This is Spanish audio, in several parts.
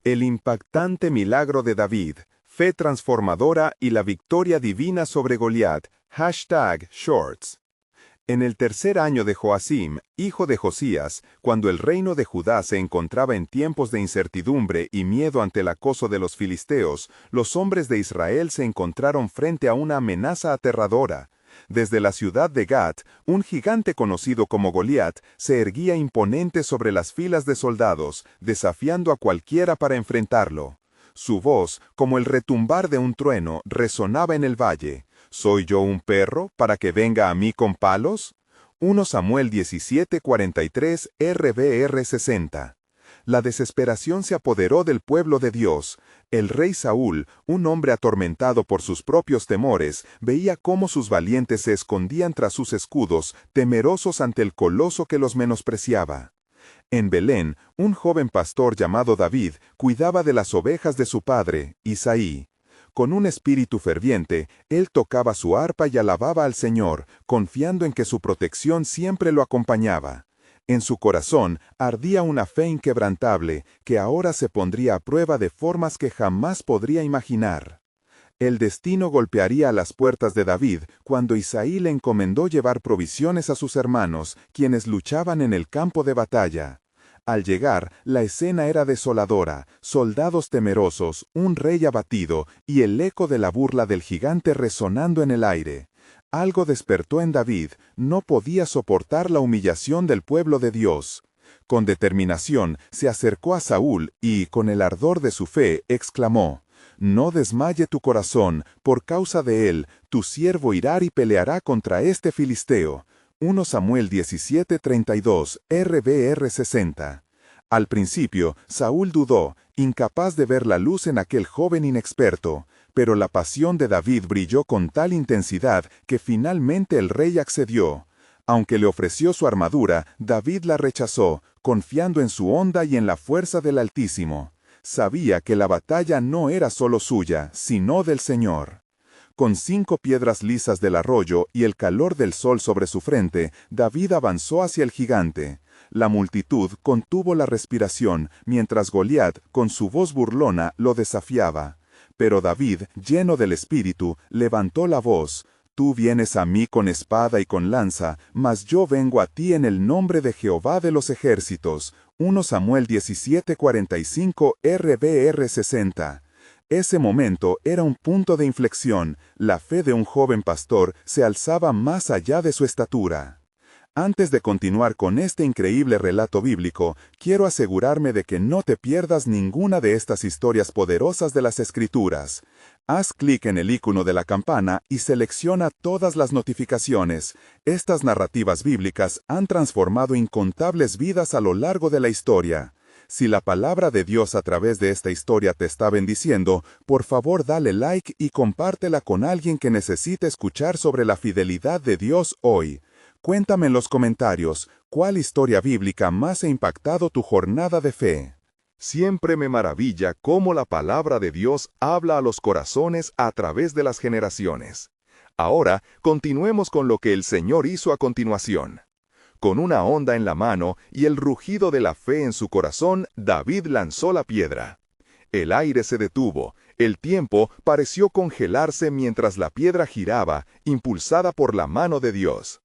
El impactante milagro de David, fe transformadora y la victoria divina sobre Goliat. #Shorts. En el tercer año de Joacim, hijo de Josías, cuando el reino de Judá se encontraba en tiempos de incertidumbre y miedo ante el acoso de los filisteos, los hombres de Israel se encontraron frente a una amenaza aterradora. Desde la ciudad de Gat, un gigante conocido como Goliat se erguía imponente sobre las filas de soldados, desafiando a cualquiera para enfrentarlo. Su voz, como el retumbar de un trueno, resonaba en el valle. ¿Soy yo un perro para que venga a mí con palos? 1 Samuel 17:43 RBR 60. La desesperación se apoderó del pueblo de Dios. El rey Saúl, un hombre atormentado por sus propios temores, veía cómo sus valientes se escondían tras sus escudos, temerosos ante el coloso que los menospreciaba. En Belén, un joven pastor llamado David cuidaba de las ovejas de su padre, Isaí. Con un espíritu ferviente, él tocaba su arpa y alababa al Señor, confiando en que su protección siempre lo acompañaba. En su corazón ardía una fe inquebrantable que ahora se pondría a prueba de formas que jamás podría imaginar. El destino golpearía a las puertas de David cuando Isaí le encomendó llevar provisiones a sus hermanos, quienes luchaban en el campo de batalla. Al llegar, la escena era desoladora, soldados temerosos, un rey abatido y el eco de la burla del gigante resonando en el aire. Algo despertó en David, no podía soportar la humillación del pueblo de Dios. Con determinación, se acercó a Saúl y, con el ardor de su fe, exclamó: «No desmaye tu corazón, por causa de él, tu siervo irá y peleará contra este filisteo». 1 Samuel 17:32 RBR 60. Al principio, Saúl dudó, incapaz de ver la luz en aquel joven inexperto, pero la pasión de David brilló con tal intensidad que finalmente el rey accedió. Aunque le ofreció su armadura, David la rechazó, confiando en su onda y en la fuerza del Altísimo. Sabía que la batalla no era solo suya, sino del Señor. Con 5 piedras lisas del arroyo y el calor del sol sobre su frente, David avanzó hacia el gigante. La multitud contuvo la respiración, mientras Goliat, con su voz burlona, lo desafiaba. Pero David, lleno del espíritu, levantó la voz: «Tú vienes a mí con espada y con lanza, mas yo vengo a ti en el nombre de Jehová de los ejércitos». 1 Samuel 17:45 RBR 60. Ese momento era un punto de inflexión. La fe de un joven pastor se alzaba más allá de su estatura. Antes de continuar con este increíble relato bíblico, quiero asegurarme de que no te pierdas ninguna de estas historias poderosas de las Escrituras. Haz clic en el icono de la campana y selecciona todas las notificaciones. Estas narrativas bíblicas han transformado incontables vidas a lo largo de la historia. Si la palabra de Dios a través de esta historia te está bendiciendo, por favor dale like y compártela con alguien que necesite escuchar sobre la fidelidad de Dios hoy. Cuéntame en los comentarios, ¿cuál historia bíblica más ha impactado tu jornada de fe? Siempre me maravilla cómo la palabra de Dios habla a los corazones a través de las generaciones. Ahora, continuemos con lo que el Señor hizo a continuación. Con una honda en la mano y el rugido de la fe en su corazón, David lanzó la piedra. El aire se detuvo, el tiempo pareció congelarse mientras la piedra giraba, impulsada por la mano de Dios.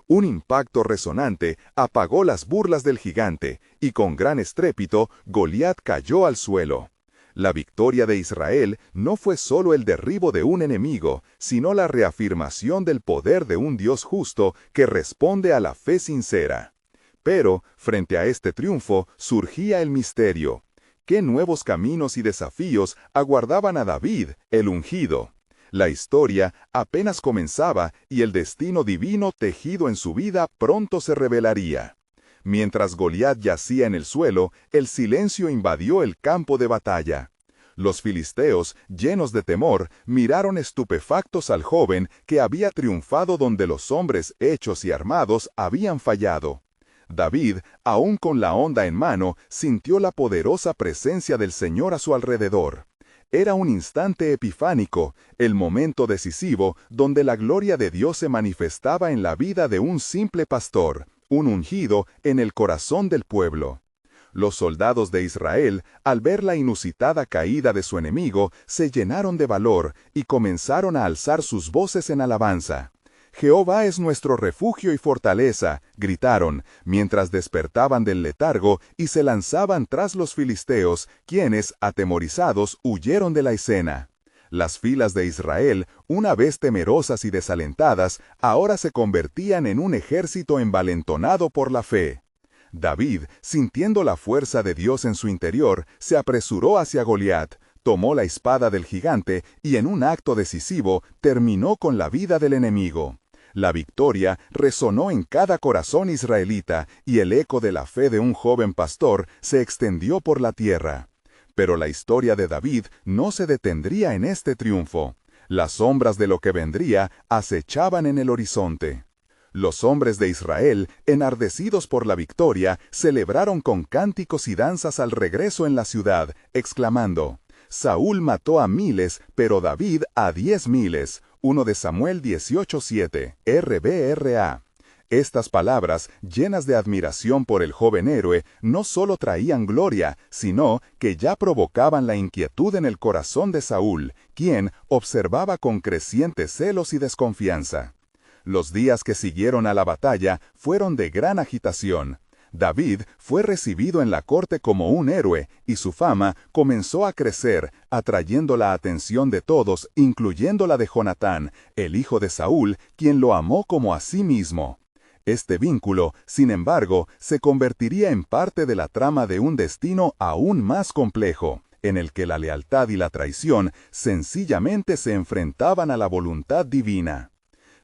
Un impacto resonante apagó las burlas del gigante, y con gran estrépito, Goliat cayó al suelo. La victoria de Israel no fue solo el derribo de un enemigo, sino la reafirmación del poder de un Dios justo que responde a la fe sincera. Pero, frente a este triunfo, surgía el misterio. ¿Qué nuevos caminos y desafíos aguardaban a David, el ungido? La historia apenas comenzaba y el destino divino tejido en su vida pronto se revelaría. Mientras Goliat yacía en el suelo, el silencio invadió el campo de batalla. Los filisteos, llenos de temor, miraron estupefactos al joven que había triunfado donde los hombres hechos y armados habían fallado. David, aún con la honda en mano, sintió la poderosa presencia del Señor a su alrededor. Era un instante epifánico, el momento decisivo donde la gloria de Dios se manifestaba en la vida de un simple pastor, un ungido en el corazón del pueblo. Los soldados de Israel, al ver la inusitada caída de su enemigo, se llenaron de valor y comenzaron a alzar sus voces en alabanza. «Jehová es nuestro refugio y fortaleza», gritaron, mientras despertaban del letargo y se lanzaban tras los filisteos, quienes, atemorizados, huyeron de la escena. Las filas de Israel, una vez temerosas y desalentadas, ahora se convertían en un ejército envalentonado por la fe. David, sintiendo la fuerza de Dios en su interior, se apresuró hacia Goliat, tomó la espada del gigante y en un acto decisivo terminó con la vida del enemigo. La victoria resonó en cada corazón israelita y el eco de la fe de un joven pastor se extendió por la tierra. Pero la historia de David no se detendría en este triunfo. Las sombras de lo que vendría acechaban en el horizonte. Los hombres de Israel, enardecidos por la victoria, celebraron con cánticos y danzas al regreso en la ciudad, exclamando: «Saúl mató a miles, pero David a 10,000». 1 de Samuel 18:7, RBRA. Estas palabras, llenas de admiración por el joven héroe, no solo traían gloria, sino que ya provocaban la inquietud en el corazón de Saúl, quien observaba con crecientes celos y desconfianza. Los días que siguieron a la batalla fueron de gran agitación. David fue recibido en la corte como un héroe, y su fama comenzó a crecer, atrayendo la atención de todos, incluyendo la de Jonatán, el hijo de Saúl, quien lo amó como a sí mismo. Este vínculo, sin embargo, se convertiría en parte de la trama de un destino aún más complejo, en el que la lealtad y la traición sencillamente se enfrentaban a la voluntad divina.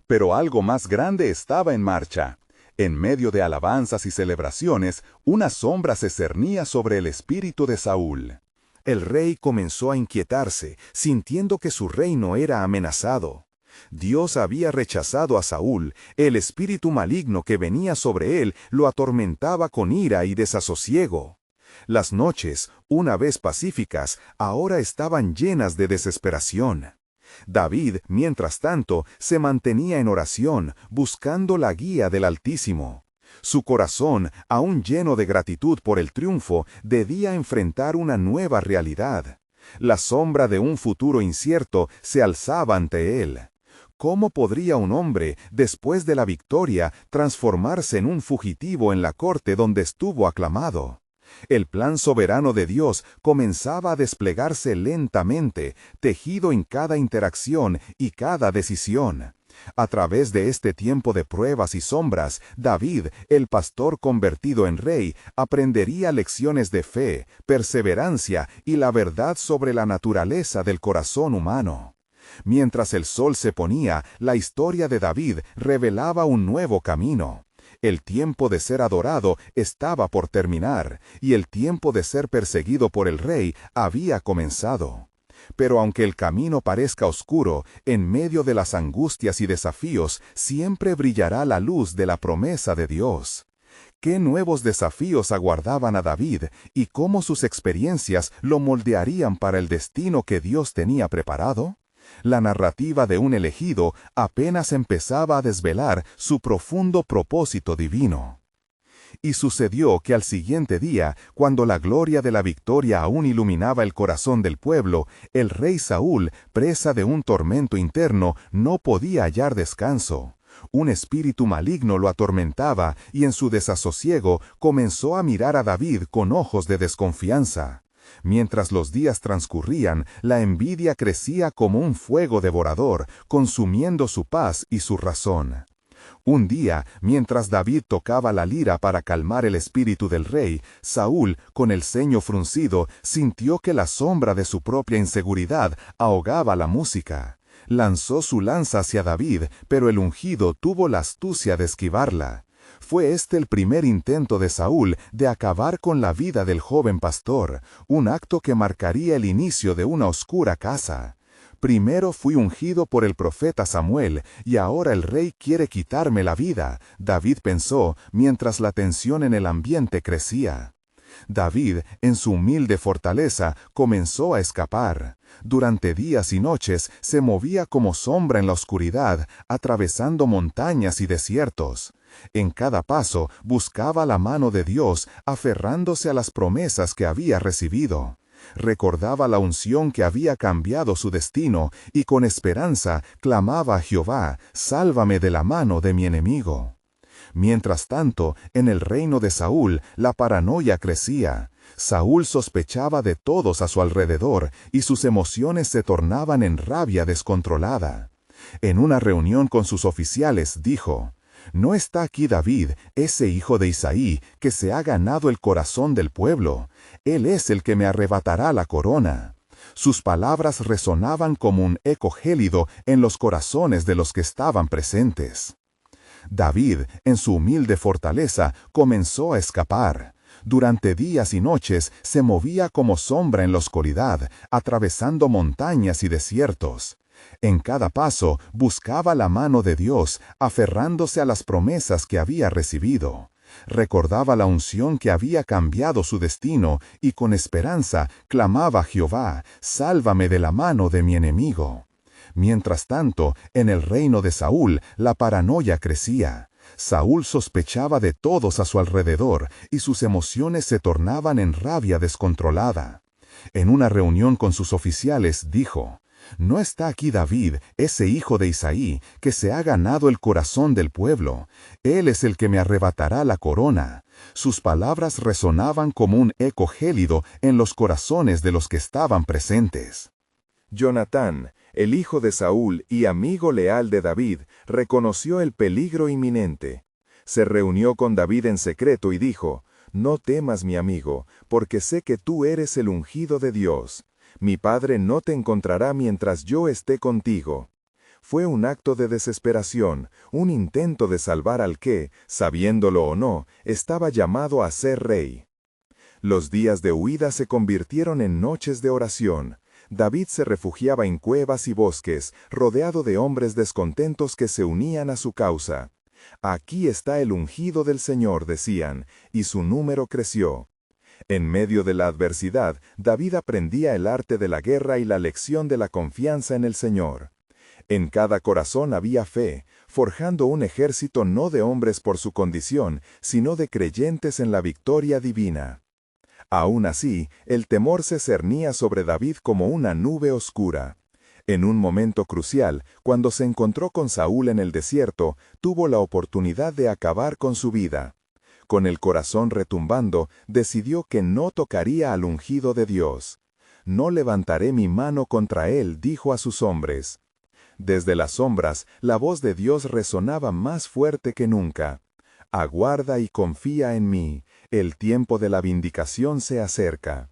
Pero algo más grande estaba en marcha. En medio de alabanzas y celebraciones, una sombra se cernía sobre el espíritu de Saúl. El rey comenzó a inquietarse, sintiendo que su reino era amenazado. Dios había rechazado a Saúl, el espíritu maligno que venía sobre él lo atormentaba con ira y desasosiego. Las noches, una vez pacíficas, ahora estaban llenas de desesperación. David, mientras tanto, se mantenía en oración, buscando la guía del Altísimo. Su corazón, aún lleno de gratitud por el triunfo, debía enfrentar una nueva realidad. La sombra de un futuro incierto se alzaba ante él. ¿Cómo podría un hombre, después de la victoria, transformarse en un fugitivo en la corte donde estuvo aclamado? El plan soberano de Dios comenzaba a desplegarse lentamente, tejido en cada interacción y cada decisión. A través de este tiempo de pruebas y sombras, David, el pastor convertido en rey, aprendería lecciones de fe, perseverancia y la verdad sobre la naturaleza del corazón humano. Mientras el sol se ponía, la historia de David revelaba un nuevo camino. El tiempo de ser adorado estaba por terminar, y el tiempo de ser perseguido por el rey había comenzado. Pero aunque el camino parezca oscuro, en medio de las angustias y desafíos, siempre brillará la luz de la promesa de Dios. ¿Qué nuevos desafíos aguardaban a David y cómo sus experiencias lo moldearían para el destino que Dios tenía preparado? La narrativa de un elegido apenas empezaba a desvelar su profundo propósito divino. Y sucedió que al siguiente día, cuando la gloria de la victoria aún iluminaba el corazón del pueblo, el rey Saúl, presa de un tormento interno, no podía hallar descanso. Un espíritu maligno lo atormentaba y en su desasosiego comenzó a mirar a David con ojos de desconfianza. Mientras los días transcurrían, la envidia crecía como un fuego devorador, consumiendo su paz y su razón. Un día, mientras David tocaba la lira para calmar el espíritu del rey, Saúl, con el ceño fruncido, sintió que la sombra de su propia inseguridad ahogaba la música. Lanzó su lanza hacia David, pero el ungido tuvo la astucia de esquivarla. Fue este el primer intento de Saúl de acabar con la vida del joven pastor, un acto que marcaría el inicio de una oscura casa. Primero fui ungido por el profeta Samuel, y ahora el rey quiere quitarme la vida, David pensó, mientras la tensión en el ambiente crecía. David, en su humilde fortaleza, comenzó a escapar. Durante días y noches se movía como sombra en la oscuridad, atravesando montañas y desiertos. En cada paso buscaba la mano de Dios, aferrándose a las promesas que había recibido. Recordaba la unción que había cambiado su destino y con esperanza clamaba a Jehová: «Sálvame de la mano de mi enemigo». Mientras tanto, en el reino de Saúl, la paranoia crecía. Saúl sospechaba de todos a su alrededor y sus emociones se tornaban en rabia descontrolada. En una reunión con sus oficiales dijo: «¿No está aquí David, ese hijo de Isaí, que se ha ganado el corazón del pueblo? Él es el que me arrebatará la corona». Sus palabras resonaban como un eco gélido en los corazones de los que estaban presentes. David, en su humilde fortaleza, comenzó a escapar. Durante días y noches se movía como sombra en la oscuridad, atravesando montañas y desiertos. En cada paso buscaba la mano de Dios, aferrándose a las promesas que había recibido. Recordaba la unción que había cambiado su destino y con esperanza clamaba a Jehová: «Sálvame de la mano de mi enemigo». Mientras tanto, en el reino de Saúl, la paranoia crecía. Saúl sospechaba de todos a su alrededor y sus emociones se tornaban en rabia descontrolada. En una reunión con sus oficiales dijo: «¿No está aquí David, ese hijo de Isaí, que se ha ganado el corazón del pueblo? Él es el que me arrebatará la corona». Sus palabras resonaban como un eco gélido en los corazones de los que estaban presentes. Jonatán, el hijo de Saúl y amigo leal de David, reconoció el peligro inminente. Se reunió con David en secreto y dijo: «No temas, mi amigo, porque sé que tú eres el ungido de Dios. Mi padre no te encontrará mientras yo esté contigo». Fue un acto de desesperación, un intento de salvar al que, sabiéndolo o no, estaba llamado a ser rey. Los días de huida se convirtieron en noches de oración. David se refugiaba en cuevas y bosques, rodeado de hombres descontentos que se unían a su causa. «Aquí está el ungido del Señor», decían, y su número creció. En medio de la adversidad, David aprendía el arte de la guerra y la lección de la confianza en el Señor. En cada corazón había fe, forjando un ejército no de hombres por su condición, sino de creyentes en la victoria divina. Aún así, el temor se cernía sobre David como una nube oscura. En un momento crucial, cuando se encontró con Saúl en el desierto, tuvo la oportunidad de acabar con su vida. Con el corazón retumbando, decidió que no tocaría al ungido de Dios. «No levantaré mi mano contra él», dijo a sus hombres. Desde las sombras, la voz de Dios resonaba más fuerte que nunca. «Aguarda y confía en mí, el tiempo de la vindicación se acerca».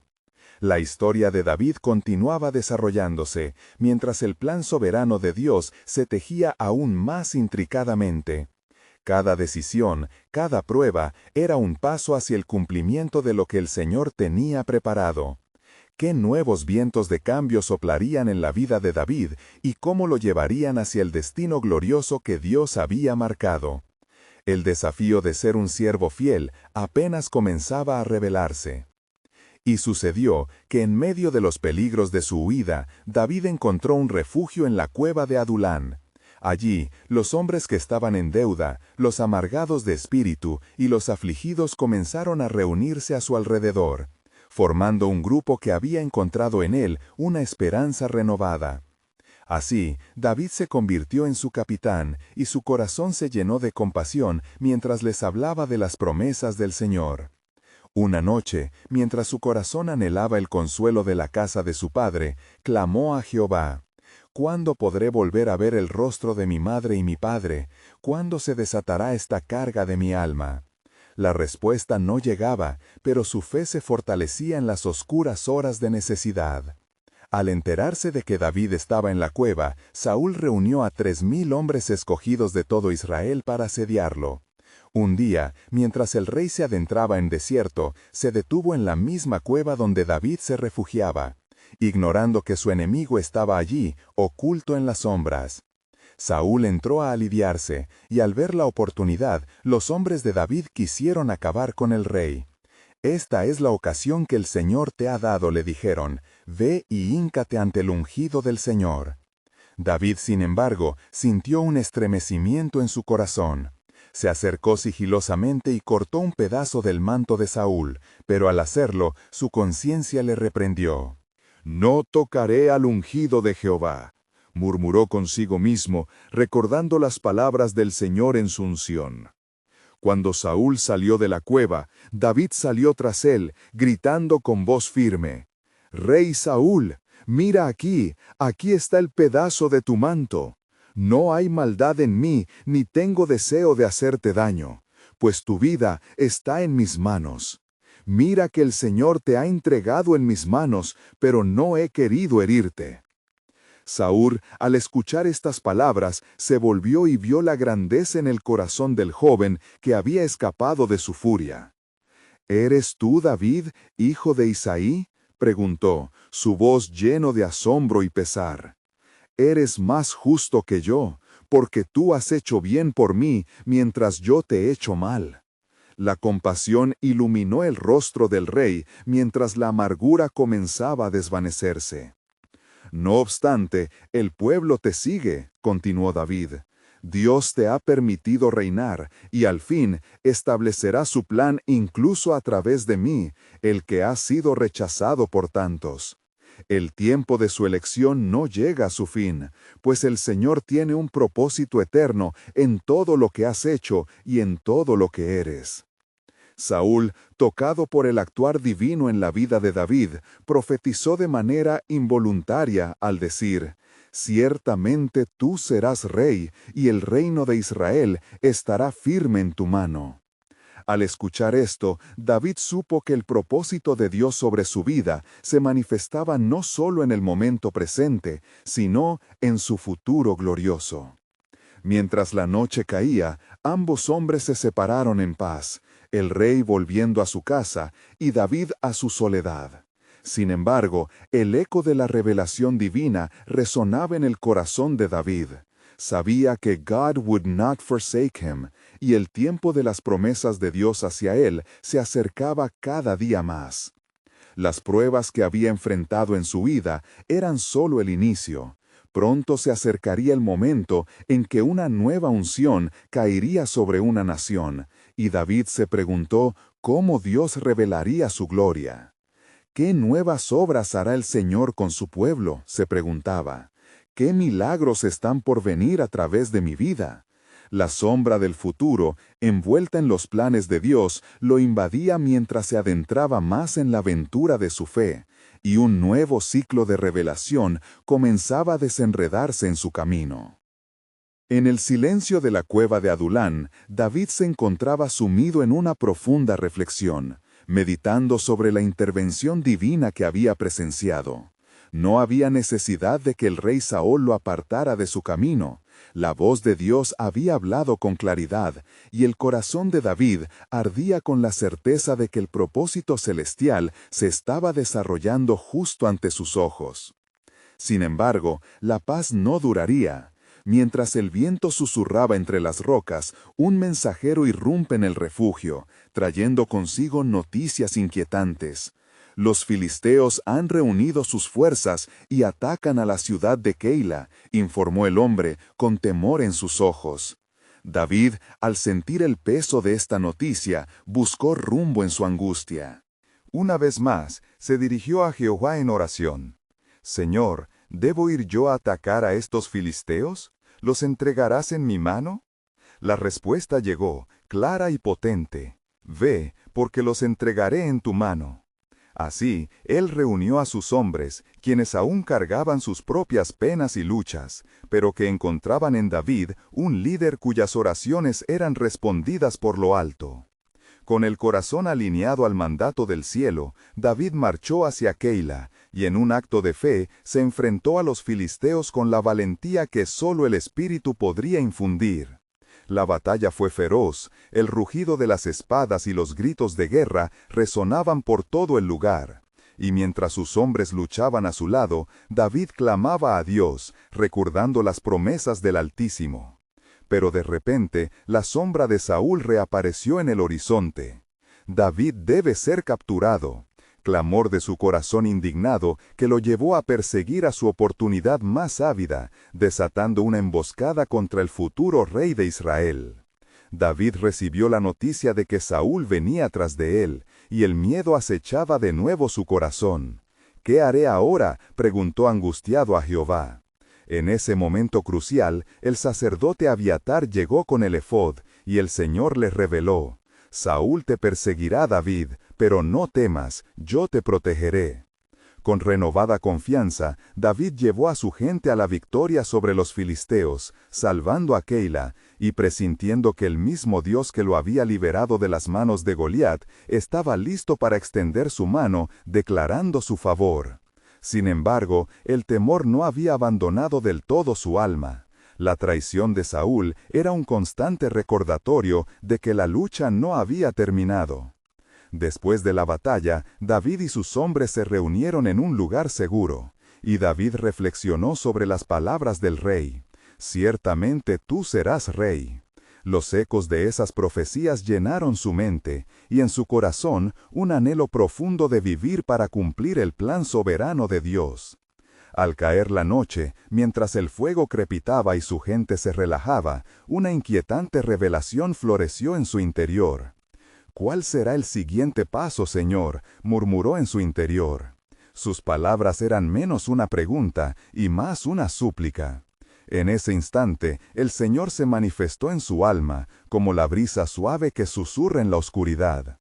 La historia de David continuaba desarrollándose, mientras el plan soberano de Dios se tejía aún más intricadamente. Cada decisión, cada prueba, era un paso hacia el cumplimiento de lo que el Señor tenía preparado. ¿Qué nuevos vientos de cambio soplarían en la vida de David y cómo lo llevarían hacia el destino glorioso que Dios había marcado? El desafío de ser un siervo fiel apenas comenzaba a revelarse. Y sucedió que en medio de los peligros de su huida, David encontró un refugio en la cueva de Adulán. Allí, los hombres que estaban en deuda, los amargados de espíritu y los afligidos comenzaron a reunirse a su alrededor, formando un grupo que había encontrado en él una esperanza renovada. Así, David se convirtió en su capitán, y su corazón se llenó de compasión mientras les hablaba de las promesas del Señor. Una noche, mientras su corazón anhelaba el consuelo de la casa de su padre, clamó a Jehová: «¿Cuándo podré volver a ver el rostro de mi madre y mi padre? ¿Cuándo se desatará esta carga de mi alma?». La respuesta no llegaba, pero su fe se fortalecía en las oscuras horas de necesidad. Al enterarse de que David estaba en la cueva, Saúl reunió a 3000 hombres escogidos de todo Israel para asediarlo. Un día, mientras el rey se adentraba en desierto, se detuvo en la misma cueva donde David se refugiaba, ignorando que su enemigo estaba allí, oculto en las sombras. Saúl entró a aliviarse, y al ver la oportunidad, los hombres de David quisieron acabar con el rey. Esta es la ocasión que el Señor te ha dado, le dijeron, ve y híncate ante el ungido del Señor. David, sin embargo, sintió un estremecimiento en su corazón. Se acercó sigilosamente y cortó un pedazo del manto de Saúl, pero al hacerlo, su conciencia le reprendió. No tocaré al ungido de Jehová, murmuró consigo mismo, recordando las palabras del Señor en su unción. Cuando Saúl salió de la cueva, David salió tras él, gritando con voz firme, «Rey Saúl, mira aquí, aquí está el pedazo de tu manto. No hay maldad en mí, ni tengo deseo de hacerte daño, pues tu vida está en mis manos. Mira que el Señor te ha entregado en mis manos, pero no he querido herirte». Saúl, al escuchar estas palabras, se volvió y vio la grandeza en el corazón del joven que había escapado de su furia. «¿Eres tú, David, hijo de Isaí?», preguntó, su voz lleno de asombro y pesar. «Eres más justo que yo, porque tú has hecho bien por mí mientras yo te he hecho mal». La compasión iluminó el rostro del rey mientras la amargura comenzaba a desvanecerse. «No obstante, el pueblo te sigue», continuó David. «Dios te ha permitido reinar, y al fin establecerá su plan incluso a través de mí, el que ha sido rechazado por tantos. El tiempo de su elección no llega a su fin, pues el Señor tiene un propósito eterno en todo lo que has hecho y en todo lo que eres». Saúl, tocado por el actuar divino en la vida de David, profetizó de manera involuntaria al decir, «Ciertamente tú serás rey, y el reino de Israel estará firme en tu mano». Al escuchar esto, David supo que el propósito de Dios sobre su vida se manifestaba no solo en el momento presente, sino en su futuro glorioso. Mientras la noche caía, ambos hombres se separaron en paz, el rey volviendo a su casa y David a su soledad. Sin embargo, el eco de la revelación divina resonaba en el corazón de David. Sabía que God would not forsake him, y el tiempo de las promesas de Dios hacia él se acercaba cada día más. Las pruebas que había enfrentado en su vida eran solo el inicio. Pronto se acercaría el momento en que una nueva unción caería sobre una nación, y David se preguntó cómo Dios revelaría su gloria. ¿Qué nuevas obras hará el Señor con su pueblo?, se preguntaba. ¿Qué milagros están por venir a través de mi vida? La sombra del futuro, envuelta en los planes de Dios, lo invadía mientras se adentraba más en la aventura de su fe, y un nuevo ciclo de revelación comenzaba a desenredarse en su camino. En el silencio de la cueva de Adulán, David se encontraba sumido en una profunda reflexión, meditando sobre la intervención divina que había presenciado. No había necesidad de que el rey Saúl lo apartara de su camino. La voz de Dios había hablado con claridad, y el corazón de David ardía con la certeza de que el propósito celestial se estaba desarrollando justo ante sus ojos. Sin embargo, la paz no duraría. Mientras el viento susurraba entre las rocas, un mensajero irrumpe en el refugio, trayendo consigo noticias inquietantes. «Los filisteos han reunido sus fuerzas y atacan a la ciudad de Keila», informó el hombre, con temor en sus ojos. David, al sentir el peso de esta noticia, buscó rumbo en su angustia. Una vez más, se dirigió a Jehová en oración. «Señor, ¿debo ir yo a atacar a estos filisteos? ¿Los entregarás en mi mano?» La respuesta llegó, clara y potente. «Ve, porque los entregaré en tu mano». Así, él reunió a sus hombres, quienes aún cargaban sus propias penas y luchas, pero que encontraban en David un líder cuyas oraciones eran respondidas por lo alto. Con el corazón alineado al mandato del cielo, David marchó hacia Keila, y en un acto de fe se enfrentó a los filisteos con la valentía que solo el Espíritu podría infundir. La batalla fue feroz, el rugido de las espadas y los gritos de guerra resonaban por todo el lugar. Y mientras sus hombres luchaban a su lado, David clamaba a Dios, recordando las promesas del Altísimo. Pero de repente, la sombra de Saúl reapareció en el horizonte. David debe ser capturado. Clamor de su corazón indignado que lo llevó a perseguir a su oportunidad más ávida, desatando una emboscada contra el futuro rey de Israel. David recibió la noticia de que Saúl venía tras de él, y el miedo acechaba de nuevo su corazón. ¿Qué haré ahora?, preguntó angustiado a Jehová. En ese momento crucial, el sacerdote Abiatar llegó con el efod, y el Señor le reveló: Saúl te perseguirá, David, pero no temas, yo te protegeré. Con renovada confianza, David llevó a su gente a la victoria sobre los filisteos, salvando a Keila, y presintiendo que el mismo Dios que lo había liberado de las manos de Goliat, estaba listo para extender su mano, declarando su favor. Sin embargo, el temor no había abandonado del todo su alma. La traición de Saúl era un constante recordatorio de que la lucha no había terminado. Después de la batalla, David y sus hombres se reunieron en un lugar seguro, y David reflexionó sobre las palabras del rey: «Ciertamente tú serás rey». Los ecos de esas profecías llenaron su mente, y en su corazón un anhelo profundo de vivir para cumplir el plan soberano de Dios. Al caer la noche, mientras el fuego crepitaba y su gente se relajaba, una inquietante revelación floreció en su interior. «¿Cuál será el siguiente paso, Señor?», murmuró en su interior. Sus palabras eran menos una pregunta y más una súplica. En ese instante, el Señor se manifestó en su alma, como la brisa suave que susurra en la oscuridad.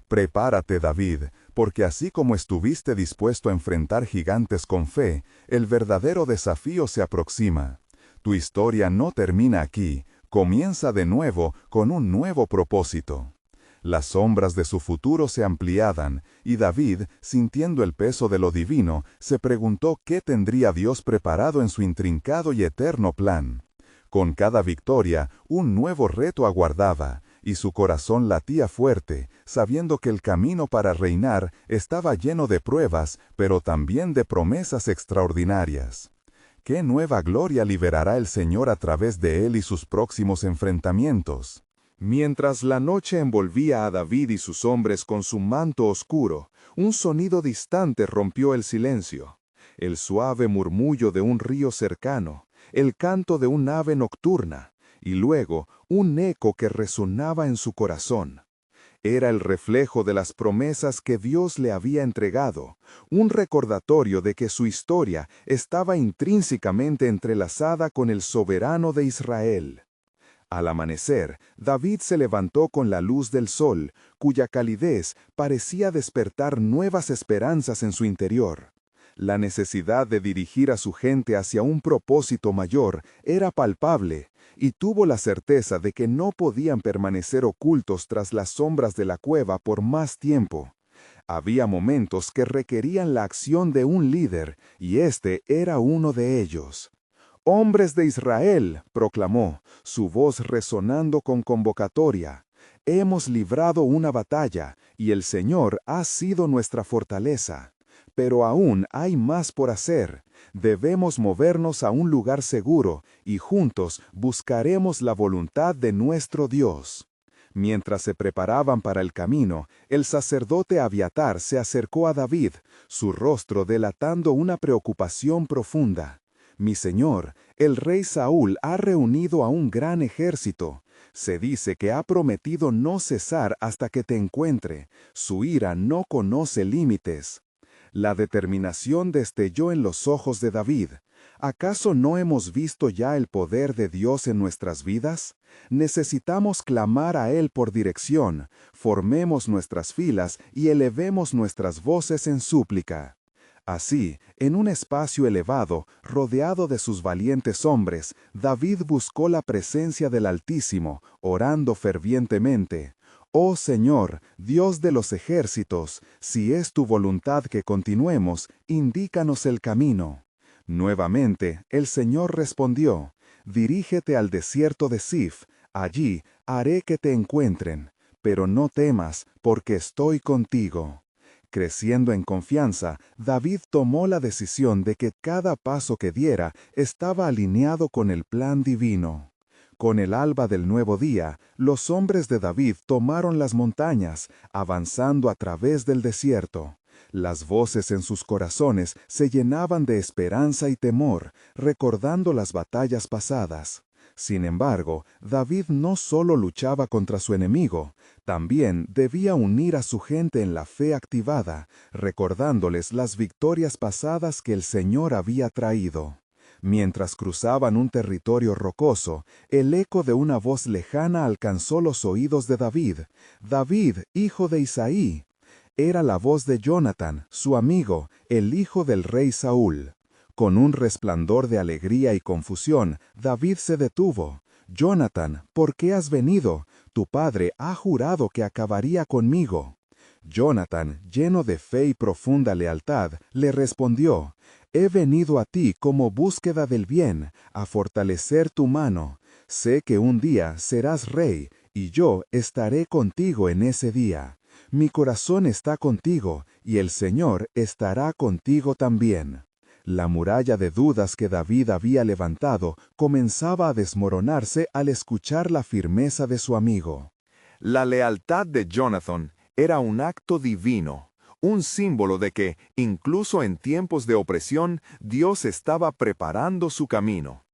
«Prepárate, David, porque así como estuviste dispuesto a enfrentar gigantes con fe, el verdadero desafío se aproxima. Tu historia no termina aquí, comienza de nuevo con un nuevo propósito». Las sombras de su futuro se ampliaban, y David, sintiendo el peso de lo divino, se preguntó qué tendría Dios preparado en su intrincado y eterno plan. Con cada victoria, un nuevo reto aguardaba, y su corazón latía fuerte, sabiendo que el camino para reinar estaba lleno de pruebas, pero también de promesas extraordinarias. ¿Qué nueva gloria liberará el Señor a través de él y sus próximos enfrentamientos? Mientras la noche envolvía a David y sus hombres con su manto oscuro, un sonido distante rompió el silencio. El suave murmullo de un río cercano, el canto de un ave nocturna, y luego un eco que resonaba en su corazón. Era el reflejo de las promesas que Dios le había entregado, un recordatorio de que su historia estaba intrínsecamente entrelazada con el soberano de Israel. Al amanecer, David se levantó con la luz del sol, cuya calidez parecía despertar nuevas esperanzas en su interior. La necesidad de dirigir a su gente hacia un propósito mayor era palpable, y tuvo la certeza de que no podían permanecer ocultos tras las sombras de la cueva por más tiempo. Había momentos que requerían la acción de un líder, y este era uno de ellos. «Hombres de Israel», proclamó, su voz resonando con convocatoria, «hemos librado una batalla, y el Señor ha sido nuestra fortaleza. Pero aún hay más por hacer. Debemos movernos a un lugar seguro, y juntos buscaremos la voluntad de nuestro Dios». Mientras se preparaban para el camino, el sacerdote Abiatar se acercó a David, su rostro delatando una preocupación profunda. «Mi señor, el rey Saúl ha reunido a un gran ejército. Se dice que ha prometido no cesar hasta que te encuentre. Su ira no conoce límites». La determinación destelló en los ojos de David. ¿Acaso no hemos visto ya el poder de Dios en nuestras vidas? Necesitamos clamar a Él por dirección, formemos nuestras filas y elevemos nuestras voces en súplica. Así, en un espacio elevado, rodeado de sus valientes hombres, David buscó la presencia del Altísimo, orando fervientemente: «Oh Señor, Dios de los ejércitos, si es tu voluntad que continuemos, indícanos el camino». Nuevamente, el Señor respondió: «Dirígete al desierto de Sif, allí haré que te encuentren, pero no temas, porque estoy contigo». Creciendo en confianza, David tomó la decisión de que cada paso que diera estaba alineado con el plan divino. Con el alba del nuevo día, los hombres de David tomaron las montañas, avanzando a través del desierto. Las voces en sus corazones se llenaban de esperanza y temor, recordando las batallas pasadas. Sin embargo, David no solo luchaba contra su enemigo, también debía unir a su gente en la fe activada, recordándoles las victorias pasadas que el Señor había traído. Mientras cruzaban un territorio rocoso, el eco de una voz lejana alcanzó los oídos de David. David, hijo de Isaí. Era la voz de Jonathan, su amigo, el hijo del rey Saúl. Con un resplandor de alegría y confusión, David se detuvo. «Jonathan, ¿por qué has venido? Tu padre ha jurado que acabaría conmigo». Jonathan, lleno de fe y profunda lealtad, le respondió: «He venido a ti como búsqueda del bien, a fortalecer tu mano. Sé que un día serás rey, y yo estaré contigo en ese día. Mi corazón está contigo, y el Señor estará contigo también». La muralla de dudas que David había levantado comenzaba a desmoronarse al escuchar la firmeza de su amigo. La lealtad de Jonathan era un acto divino, un símbolo de que, incluso en tiempos de opresión, Dios estaba preparando su camino.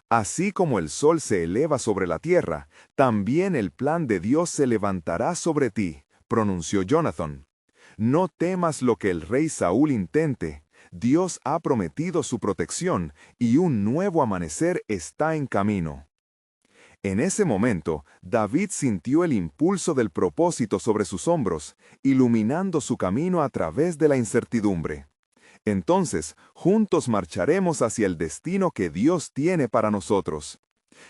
Así como el sol se eleva sobre la tierra, también el plan de Dios se levantará sobre ti, pronunció Jonathan. No temas lo que el rey Saúl intente. Dios ha prometido su protección y un nuevo amanecer está en camino. En ese momento, David sintió el impulso del propósito sobre sus hombros, iluminando su camino a través de la incertidumbre. Entonces, juntos marcharemos hacia el destino que Dios tiene para nosotros.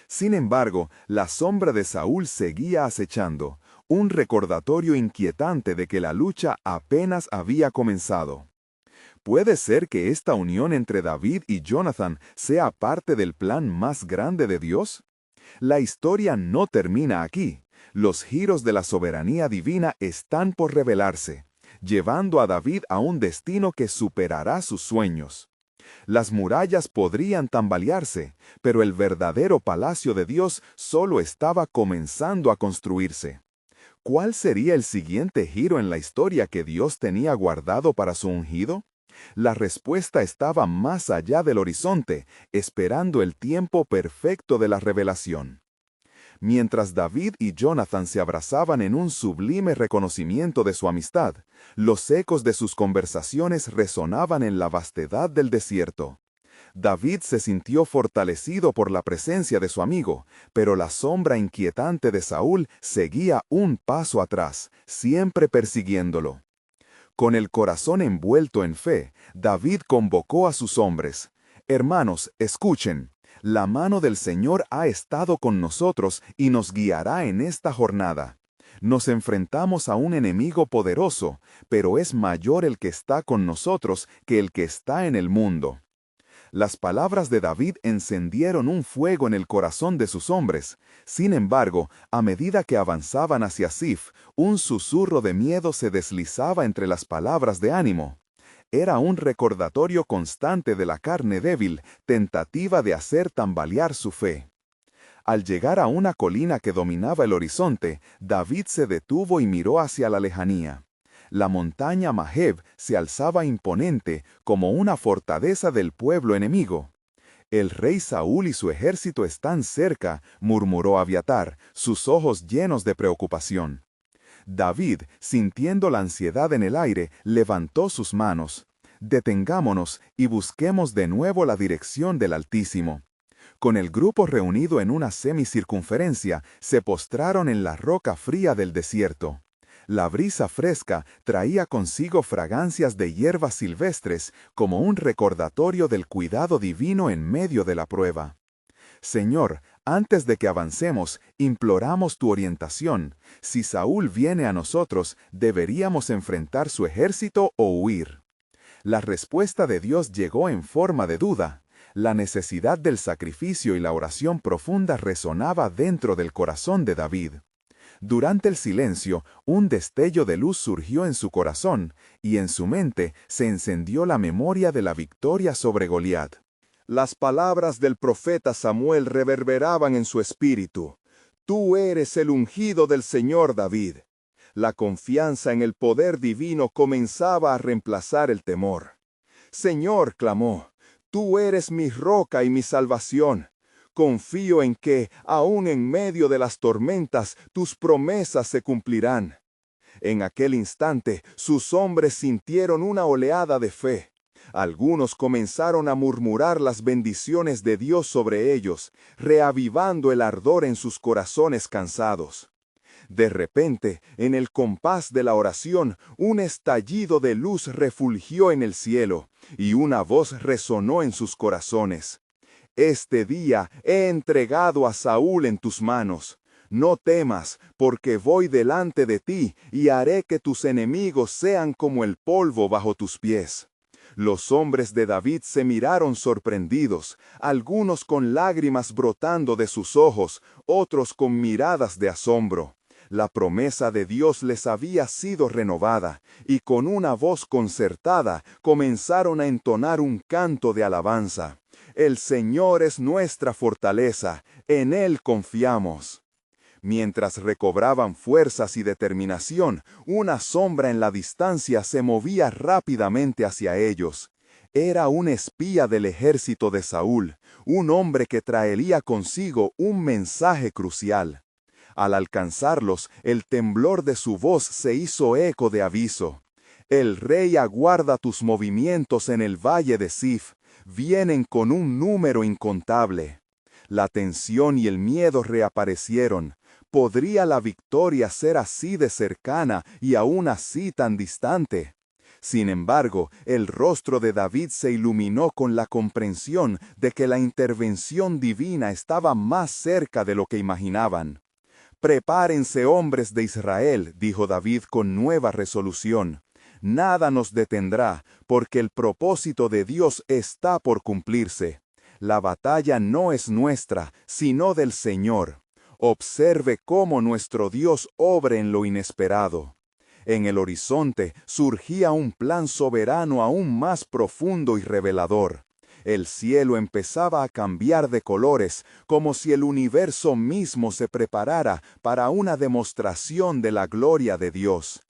Sin embargo, la sombra de Saúl seguía acechando, un recordatorio inquietante de que la lucha apenas había comenzado. ¿Puede ser que esta unión entre David y Jonathan sea parte del plan más grande de Dios? La historia no termina aquí. Los giros de la soberanía divina están por revelarse, llevando a David a un destino que superará sus sueños. Las murallas podrían tambalearse, pero el verdadero palacio de Dios solo estaba comenzando a construirse. ¿Cuál sería el siguiente giro en la historia que Dios tenía guardado para su ungido? La respuesta estaba más allá del horizonte, esperando el tiempo perfecto de la revelación. Mientras David y Jonathan se abrazaban en un sublime reconocimiento de su amistad, los ecos de sus conversaciones resonaban en la vastedad del desierto. David se sintió fortalecido por la presencia de su amigo, pero la sombra inquietante de Saúl seguía un paso atrás, siempre persiguiéndolo. Con el corazón envuelto en fe, David convocó a sus hombres. «Hermanos, escuchen. La mano del Señor ha estado con nosotros y nos guiará en esta jornada. Nos enfrentamos a un enemigo poderoso, pero es mayor el que está con nosotros que el que está en el mundo». Las palabras de David encendieron un fuego en el corazón de sus hombres. Sin embargo, a medida que avanzaban hacia Zif, un susurro de miedo se deslizaba entre las palabras de ánimo. Era un recordatorio constante de la carne débil, tentativa de hacer tambalear su fe. Al llegar a una colina que dominaba el horizonte, David se detuvo y miró hacia la lejanía. La montaña Maheb se alzaba imponente como una fortaleza del pueblo enemigo. «El rey Saúl y su ejército están cerca», murmuró Abiatar, sus ojos llenos de preocupación. David, sintiendo la ansiedad en el aire, levantó sus manos. «Detengámonos y busquemos de nuevo la dirección del Altísimo». Con el grupo reunido en una semicircunferencia, se postraron en la roca fría del desierto. La brisa fresca traía consigo fragancias de hierbas silvestres como un recordatorio del cuidado divino en medio de la prueba. «Señor, antes de que avancemos, imploramos tu orientación. Si Saúl viene a nosotros, ¿deberíamos enfrentar su ejército o huir?». La respuesta de Dios llegó en forma de duda. La necesidad del sacrificio y la oración profunda resonaba dentro del corazón de David. Durante el silencio, un destello de luz surgió en su corazón, y en su mente se encendió la memoria de la victoria sobre Goliat. Las palabras del profeta Samuel reverberaban en su espíritu. Tú eres el ungido del Señor David. La confianza en el poder divino comenzaba a reemplazar el temor. Señor, clamó, tú eres mi roca y mi salvación. Confío en que, aun en medio de las tormentas, tus promesas se cumplirán. En aquel instante, sus hombres sintieron una oleada de fe. Algunos comenzaron a murmurar las bendiciones de Dios sobre ellos, reavivando el ardor en sus corazones cansados. De repente, en el compás de la oración, un estallido de luz refulgió en el cielo, y una voz resonó en sus corazones. Este día he entregado a Saúl en tus manos. No temas, porque voy delante de ti, y haré que tus enemigos sean como el polvo bajo tus pies. Los hombres de David se miraron sorprendidos, algunos con lágrimas brotando de sus ojos, otros con miradas de asombro. La promesa de Dios les había sido renovada, y con una voz concertada comenzaron a entonar un canto de alabanza. El Señor es nuestra fortaleza, en Él confiamos. Mientras recobraban fuerzas y determinación, una sombra en la distancia se movía rápidamente hacia ellos. Era un espía del ejército de Saúl, un hombre que traería consigo un mensaje crucial. Al alcanzarlos, el temblor de su voz se hizo eco de aviso. El rey aguarda tus movimientos en el valle de Sif. Vienen con un número incontable. La tensión y el miedo reaparecieron. ¿Podría la victoria ser así de cercana y aún así tan distante? Sin embargo, el rostro de David se iluminó con la comprensión de que la intervención divina estaba más cerca de lo que imaginaban. «Prepárense, hombres de Israel», dijo David con nueva resolución. «Nada nos detendrá, porque el propósito de Dios está por cumplirse. La batalla no es nuestra, sino del Señor. Observe cómo nuestro Dios obra en lo inesperado». En el horizonte surgía un plan soberano aún más profundo y revelador. El cielo empezaba a cambiar de colores, como si el universo mismo se preparara para una demostración de la gloria de Dios.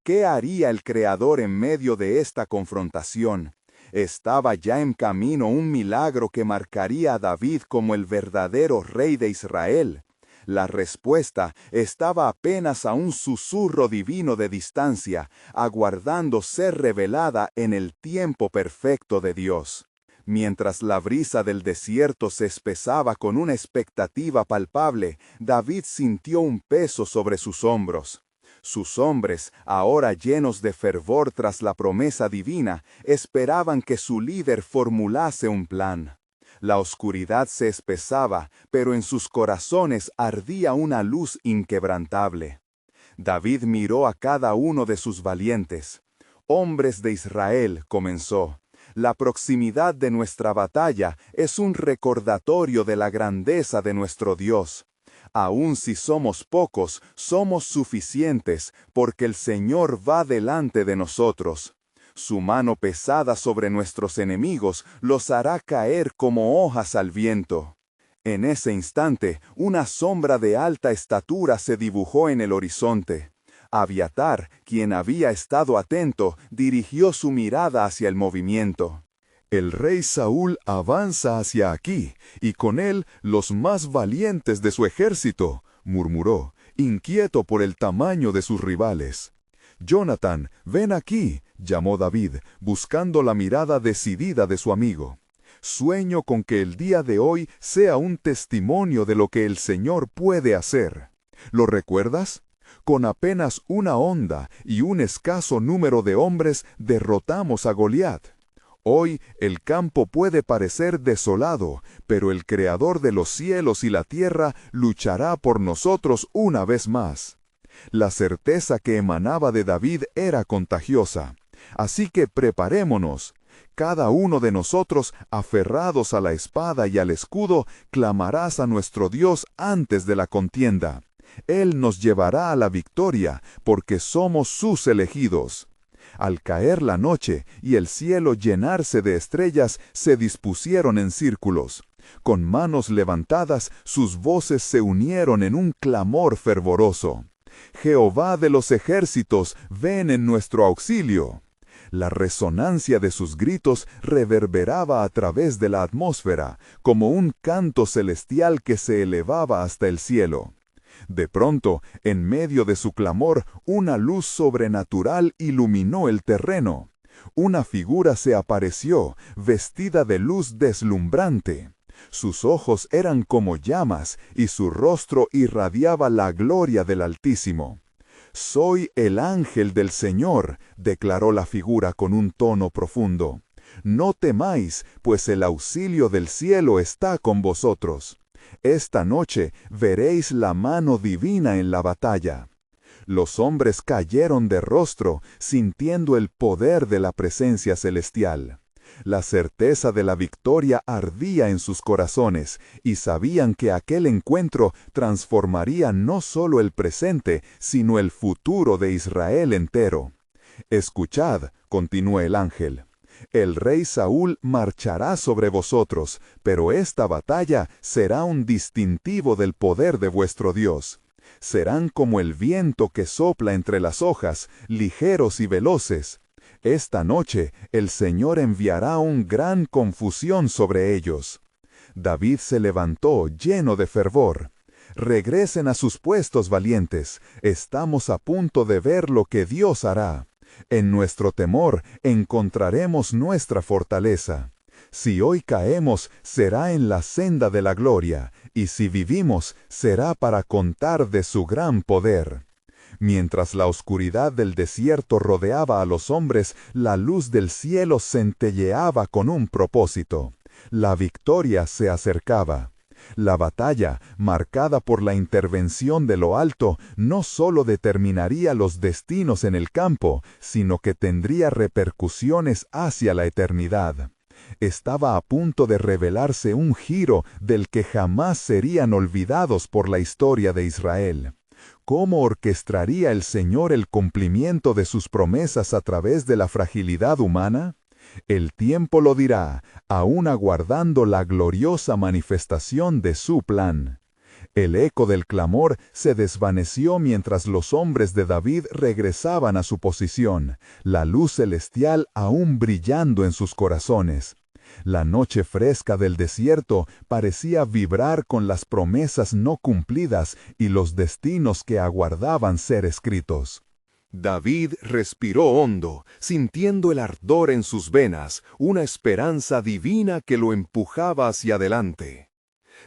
¿Qué haría el Creador en medio de esta confrontación? ¿Estaba ya en camino un milagro que marcaría a David como el verdadero rey de Israel? La respuesta estaba apenas a un susurro divino de distancia, aguardando ser revelada en el tiempo perfecto de Dios. Mientras la brisa del desierto se espesaba con una expectativa palpable, David sintió un peso sobre sus hombros. Sus hombres, ahora llenos de fervor tras la promesa divina, esperaban que su líder formulase un plan. La oscuridad se espesaba, pero en sus corazones ardía una luz inquebrantable. David miró a cada uno de sus valientes. «Hombres de Israel», comenzó, «la proximidad de nuestra batalla es un recordatorio de la grandeza de nuestro Dios. Aun si somos pocos, somos suficientes, porque el Señor va delante de nosotros. Su mano pesada sobre nuestros enemigos los hará caer como hojas al viento». En ese instante, una sombra de alta estatura se dibujó en el horizonte. Abiatar, quien había estado atento, dirigió su mirada hacia el movimiento. «El rey Saúl avanza hacia aquí, y con él los más valientes de su ejército», murmuró, inquieto por el tamaño de sus rivales. «Jonathan, ven aquí», llamó David, buscando la mirada decidida de su amigo. «Sueño con que el día de hoy sea un testimonio de lo que el Señor puede hacer. ¿Lo recuerdas? Con apenas una honda y un escaso número de hombres derrotamos a Goliat. Hoy el campo puede parecer desolado, pero el Creador de los cielos y la tierra luchará por nosotros una vez más». La certeza que emanaba de David era contagiosa. Así que preparémonos. Cada uno de nosotros, aferrados a la espada y al escudo, clamarás a nuestro Dios antes de la contienda. Él nos llevará a la victoria, porque somos sus elegidos. Al caer la noche y el cielo llenarse de estrellas, se dispusieron en círculos. Con manos levantadas, sus voces se unieron en un clamor fervoroso. Jehová de los ejércitos, ven en nuestro auxilio. La resonancia de sus gritos reverberaba a través de la atmósfera, como un canto celestial que se elevaba hasta el cielo. De pronto, en medio de su clamor, una luz sobrenatural iluminó el terreno. Una figura se apareció, vestida de luz deslumbrante. Sus ojos eran como llamas, y su rostro irradiaba la gloria del Altísimo. «Soy el ángel del Señor», declaró la figura con un tono profundo. «No temáis, pues el auxilio del cielo está con vosotros. Esta noche veréis la mano divina en la batalla». Los hombres cayeron de rostro, sintiendo el poder de la presencia celestial. La certeza de la victoria ardía en sus corazones, y sabían que aquel encuentro transformaría no solo el presente, sino el futuro de Israel entero. «Escuchad», continuó el ángel, «el rey Saúl marchará sobre vosotros, pero esta batalla será un distintivo del poder de vuestro Dios. Serán como el viento que sopla entre las hojas, ligeros y veloces. Esta noche el Señor enviará un gran confusión sobre ellos». David se levantó lleno de fervor. «Regresen a sus puestos, valientes. Estamos a punto de ver lo que Dios hará. En nuestro temor encontraremos nuestra fortaleza. Si hoy caemos, será en la senda de la gloria, y si vivimos, será para contar de su gran poder». Mientras la oscuridad del desierto rodeaba a los hombres, la luz del cielo centelleaba con un propósito. La victoria se acercaba. La batalla, marcada por la intervención de lo alto, no solo determinaría los destinos en el campo, sino que tendría repercusiones hacia la eternidad. Estaba a punto de revelarse un giro del que jamás serían olvidados por la historia de Israel. ¿Cómo orquestaría el Señor el cumplimiento de sus promesas a través de la fragilidad humana? El tiempo lo dirá, aún aguardando la gloriosa manifestación de su plan. El eco del clamor se desvaneció mientras los hombres de David regresaban a su posición, la luz celestial aún brillando en sus corazones. La noche fresca del desierto parecía vibrar con las promesas no cumplidas y los destinos que aguardaban ser escritos. David respiró hondo, sintiendo el ardor en sus venas, una esperanza divina que lo empujaba hacia adelante.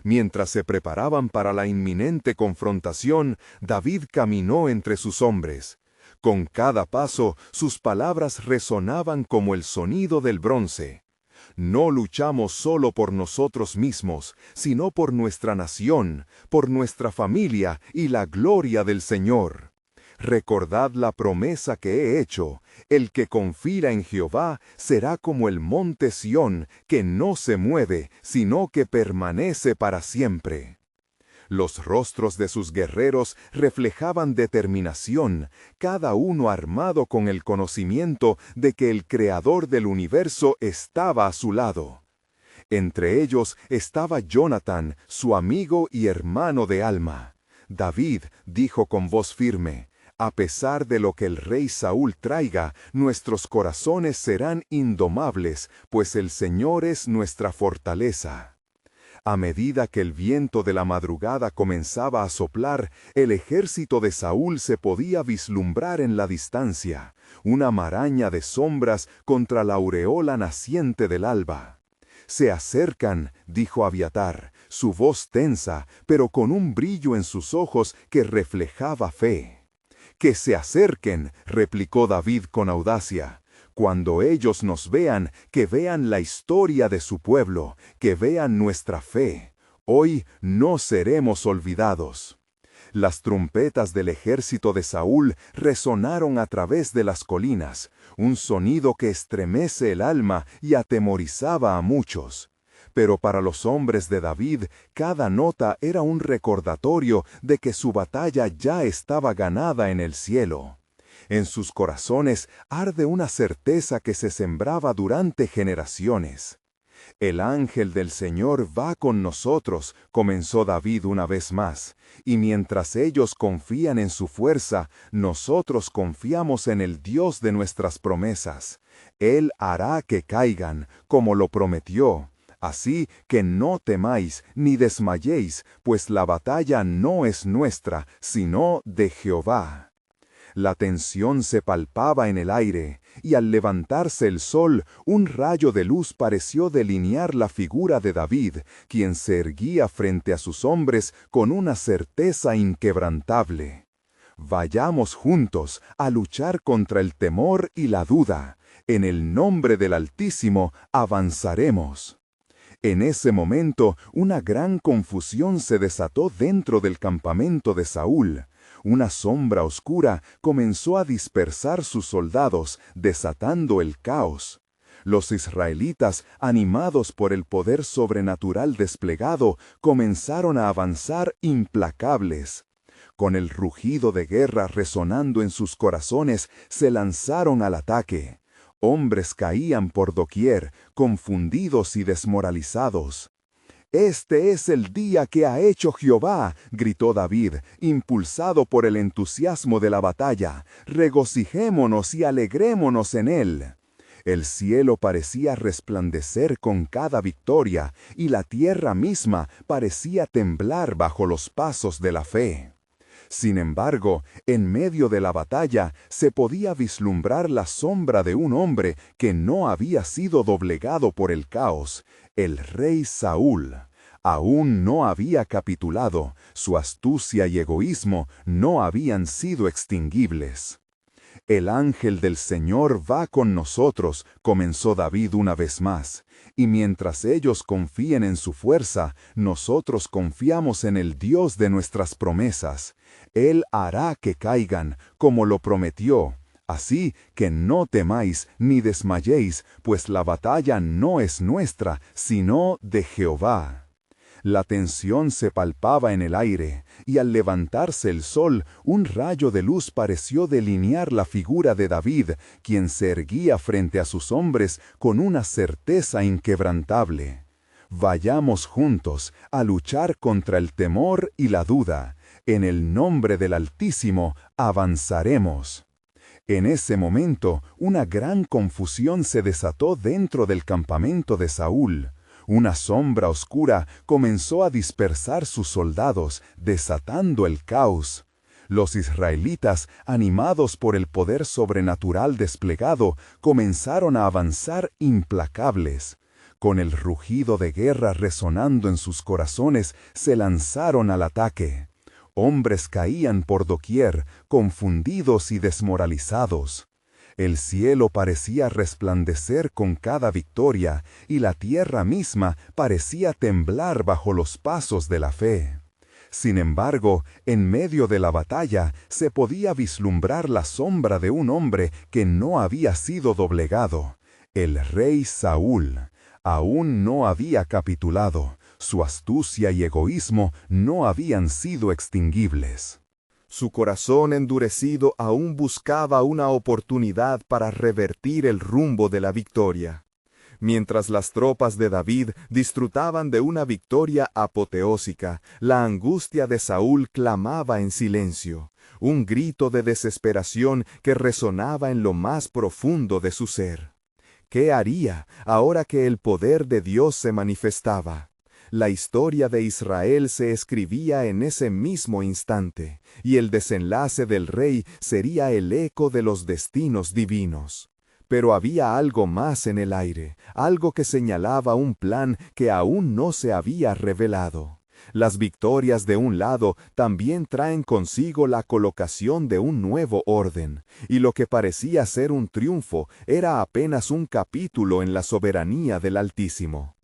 Mientras se preparaban para la inminente confrontación, David caminó entre sus hombres. Con cada paso, sus palabras resonaban como el sonido del bronce. No luchamos solo por nosotros mismos, sino por nuestra nación, por nuestra familia y la gloria del Señor. Recordad la promesa que he hecho: el que confía en Jehová será como el monte Sión, que no se mueve, sino que permanece para siempre. Los rostros de sus guerreros reflejaban determinación, cada uno armado con el conocimiento de que el Creador del universo estaba a su lado. Entre ellos estaba Jonatán, su amigo y hermano de alma. David dijo con voz firme: «A pesar de lo que el rey Saúl traiga, nuestros corazones serán indomables, pues el Señor es nuestra fortaleza». A medida que el viento de la madrugada comenzaba a soplar, el ejército de Saúl se podía vislumbrar en la distancia, una maraña de sombras contra la aureola naciente del alba. «Se acercan», dijo Abiatar, su voz tensa, pero con un brillo en sus ojos que reflejaba fe. «Que se acerquen», replicó David con audacia. «Cuando ellos nos vean, que vean la historia de su pueblo, que vean nuestra fe. Hoy no seremos olvidados». Las trompetas del ejército de Saúl resonaron a través de las colinas, un sonido que estremece el alma y atemorizaba a muchos. Pero para los hombres de David, cada nota era un recordatorio de que su batalla ya estaba ganada en el cielo. En sus corazones arde una certeza que se sembraba durante generaciones. El ángel del Señor va con nosotros, comenzó David una vez más, y mientras ellos confían en su fuerza, nosotros confiamos en el Dios de nuestras promesas. Él hará que caigan, como lo prometió. Así que no temáis ni desmayéis, pues la batalla no es nuestra, sino de Jehová. La tensión se palpaba en el aire, y al levantarse el sol, un rayo de luz pareció delinear la figura de David, quien se erguía frente a sus hombres con una certeza inquebrantable. Vayamos juntos a luchar contra el temor y la duda. En el nombre del Altísimo avanzaremos. En ese momento, una gran confusión se desató dentro del campamento de Saúl. Una sombra oscura comenzó a dispersar sus soldados, desatando el caos. Los israelitas, animados por el poder sobrenatural desplegado, comenzaron a avanzar implacables. Con el rugido de guerra resonando en sus corazones, se lanzaron al ataque. Hombres caían por doquier, confundidos y desmoralizados. «Este es el día que ha hecho Jehová», gritó David, impulsado por el entusiasmo de la batalla. «Regocijémonos y alegrémonos en él». El cielo parecía resplandecer con cada victoria, y la tierra misma parecía temblar bajo los pasos de la fe. Sin embargo, en medio de la batalla se podía vislumbrar la sombra de un hombre que no había sido doblegado por el caos, el rey Saúl. Aún no había capitulado, su astucia y egoísmo no habían sido extinguibles. «El ángel del Señor va con nosotros», comenzó David una vez más, «y mientras ellos confíen en su fuerza, nosotros confiamos en el Dios de nuestras promesas. Él hará que caigan, como lo prometió. Así que no temáis ni desmayéis, pues la batalla no es nuestra, sino de Jehová». La tensión se palpaba en el aire, y al levantarse el sol, un rayo de luz pareció delinear la figura de David, quien se erguía frente a sus hombres con una certeza inquebrantable. «Vayamos juntos a luchar contra el temor y la duda. En el nombre del Altísimo avanzaremos». En ese momento, una gran confusión se desató dentro del campamento de Saúl. Una sombra oscura comenzó a dispersar sus soldados, desatando el caos. Los israelitas, animados por el poder sobrenatural desplegado, comenzaron a avanzar implacables. Con el rugido de guerra resonando en sus corazones, se lanzaron al ataque. Hombres caían por doquier, confundidos y desmoralizados. El cielo parecía resplandecer con cada victoria, y la tierra misma parecía temblar bajo los pasos de la fe. Sin embargo, en medio de la batalla se podía vislumbrar la sombra de un hombre que no había sido doblegado, el rey Saúl. Aún no había capitulado, su astucia y egoísmo no habían sido extinguibles. Su corazón endurecido aún buscaba una oportunidad para revertir el rumbo de la victoria. Mientras las tropas de David disfrutaban de una victoria apoteósica, la angustia de Saúl clamaba en silencio, un grito de desesperación que resonaba en lo más profundo de su ser. ¿Qué haría ahora que el poder de Dios se manifestaba? La historia de Israel se escribía en ese mismo instante, y el desenlace del rey sería el eco de los destinos divinos. Pero había algo más en el aire, algo que señalaba un plan que aún no se había revelado. Las victorias de un lado también traen consigo la colocación de un nuevo orden, y lo que parecía ser un triunfo era apenas un capítulo en la soberanía del Altísimo.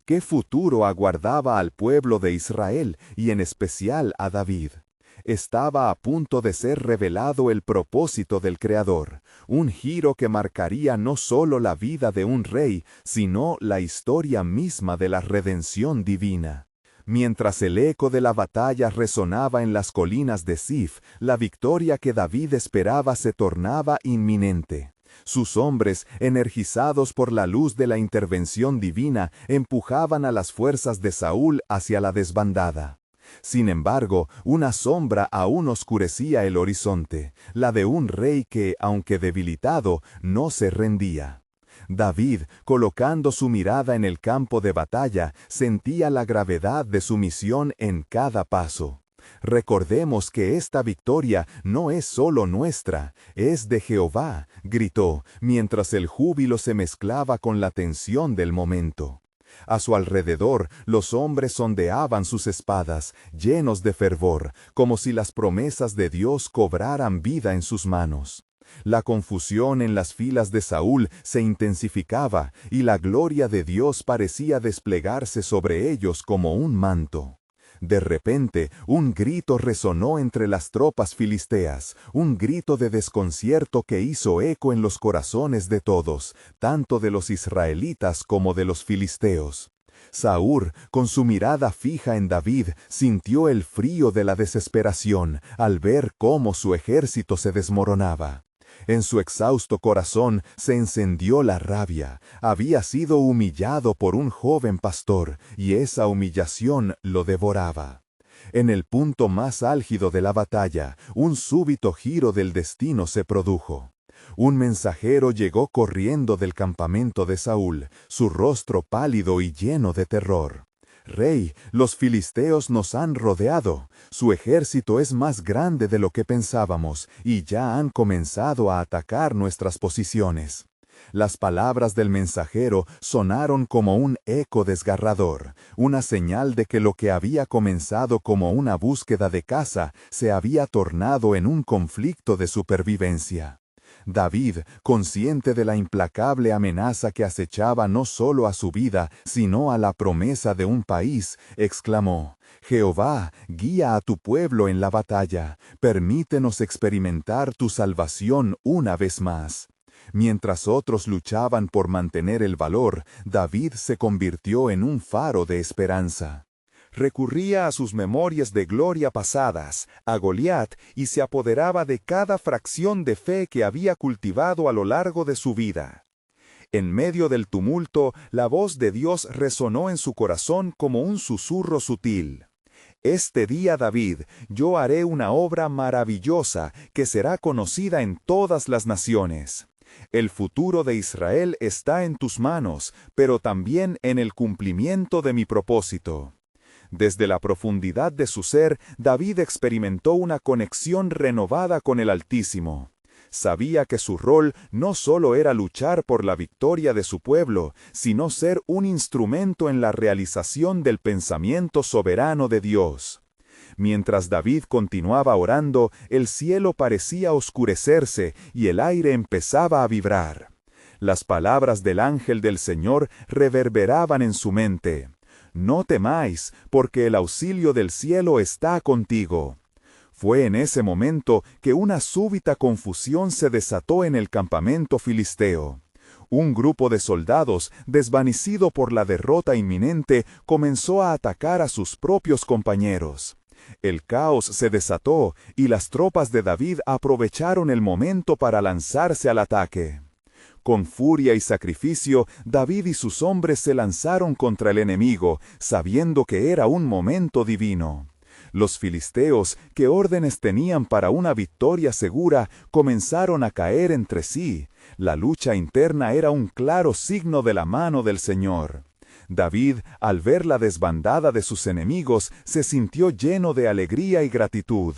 ¿Qué futuro aguardaba al pueblo de Israel y en especial a David? Estaba a punto de ser revelado el propósito del Creador, un giro que marcaría no solo la vida de un rey, sino la historia misma de la redención divina. Mientras el eco de la batalla resonaba en las colinas de Sif, la victoria que David esperaba se tornaba inminente. Sus hombres, energizados por la luz de la intervención divina, empujaban a las fuerzas de Saúl hacia la desbandada. Sin embargo, una sombra aún oscurecía el horizonte, la de un rey que, aunque debilitado, no se rendía. David, colocando su mirada en el campo de batalla, sentía la gravedad de su misión en cada paso. Recordemos que esta victoria no es solo nuestra, es de Jehová, gritó, mientras el júbilo se mezclaba con la tensión del momento. A su alrededor, los hombres ondeaban sus espadas, llenos de fervor, como si las promesas de Dios cobraran vida en sus manos. La confusión en las filas de Saúl se intensificaba, y la gloria de Dios parecía desplegarse sobre ellos como un manto. De repente, un grito resonó entre las tropas filisteas, un grito de desconcierto que hizo eco en los corazones de todos, tanto de los israelitas como de los filisteos. Saúl, con su mirada fija en David, sintió el frío de la desesperación al ver cómo su ejército se desmoronaba. En su exhausto corazón se encendió la rabia. Había sido humillado por un joven pastor, y esa humillación lo devoraba. En el punto más álgido de la batalla, un súbito giro del destino se produjo. Un mensajero llegó corriendo del campamento de Saúl, su rostro pálido y lleno de terror. «Rey, los filisteos nos han rodeado. Su ejército es más grande de lo que pensábamos, y ya han comenzado a atacar nuestras posiciones». Las palabras del mensajero sonaron como un eco desgarrador, una señal de que lo que había comenzado como una búsqueda de caza se había tornado en un conflicto de supervivencia. David, consciente de la implacable amenaza que acechaba no solo a su vida, sino a la promesa de un país, exclamó: «Jehová, guía a tu pueblo en la batalla, permítenos experimentar tu salvación una vez más». Mientras otros luchaban por mantener el valor, David se convirtió en un faro de esperanza. Recurría a sus memorias de gloria pasadas, a Goliat, y se apoderaba de cada fracción de fe que había cultivado a lo largo de su vida. En medio del tumulto, la voz de Dios resonó en su corazón como un susurro sutil. «Este día, David, yo haré una obra maravillosa que será conocida en todas las naciones. El futuro de Israel está en tus manos, pero también en el cumplimiento de mi propósito». Desde la profundidad de su ser, David experimentó una conexión renovada con el Altísimo. Sabía que su rol no solo era luchar por la victoria de su pueblo, sino ser un instrumento en la realización del pensamiento soberano de Dios. Mientras David continuaba orando, el cielo parecía oscurecerse y el aire empezaba a vibrar. Las palabras del ángel del Señor reverberaban en su mente: «No temáis, porque el auxilio del cielo está contigo». Fue en ese momento que una súbita confusión se desató en el campamento filisteo. Un grupo de soldados, desvanecido por la derrota inminente, comenzó a atacar a sus propios compañeros. El caos se desató, y las tropas de David aprovecharon el momento para lanzarse al ataque. Con furia y sacrificio, David y sus hombres se lanzaron contra el enemigo, sabiendo que era un momento divino. Los filisteos, ¿qué órdenes tenían para una victoria segura?, comenzaron a caer entre sí. La lucha interna era un claro signo de la mano del Señor. David, al ver la desbandada de sus enemigos, se sintió lleno de alegría y gratitud.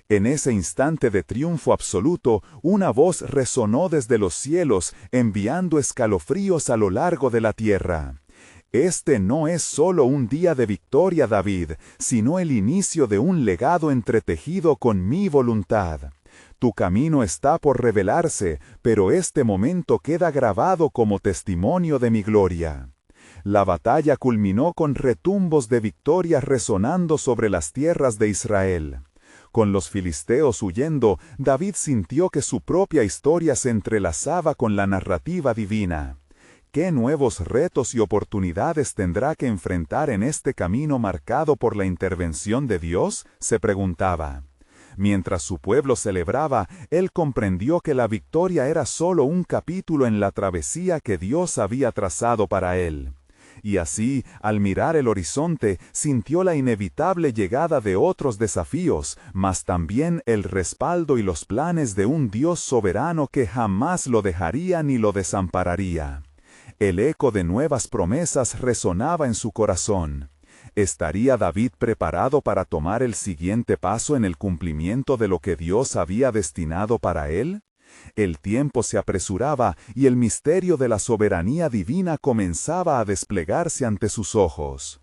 En ese instante de triunfo absoluto, una voz resonó desde los cielos, enviando escalofríos a lo largo de la tierra. «Este no es solo un día de victoria, David, sino el inicio de un legado entretejido con mi voluntad. Tu camino está por revelarse, pero este momento queda grabado como testimonio de mi gloria». La batalla culminó con retumbos de victoria resonando sobre las tierras de Israel. Con los filisteos huyendo, David sintió que su propia historia se entrelazaba con la narrativa divina. ¿Qué nuevos retos y oportunidades tendrá que enfrentar en este camino marcado por la intervención de Dios?, se preguntaba. Mientras su pueblo celebraba, él comprendió que la victoria era solo un capítulo en la travesía que Dios había trazado para él. Y así, al mirar el horizonte, sintió la inevitable llegada de otros desafíos, mas también el respaldo y los planes de un Dios soberano que jamás lo dejaría ni lo desampararía. El eco de nuevas promesas resonaba en su corazón. ¿Estaría David preparado para tomar el siguiente paso en el cumplimiento de lo que Dios había destinado para él? El tiempo se apresuraba y el misterio de la soberanía divina comenzaba a desplegarse ante sus ojos.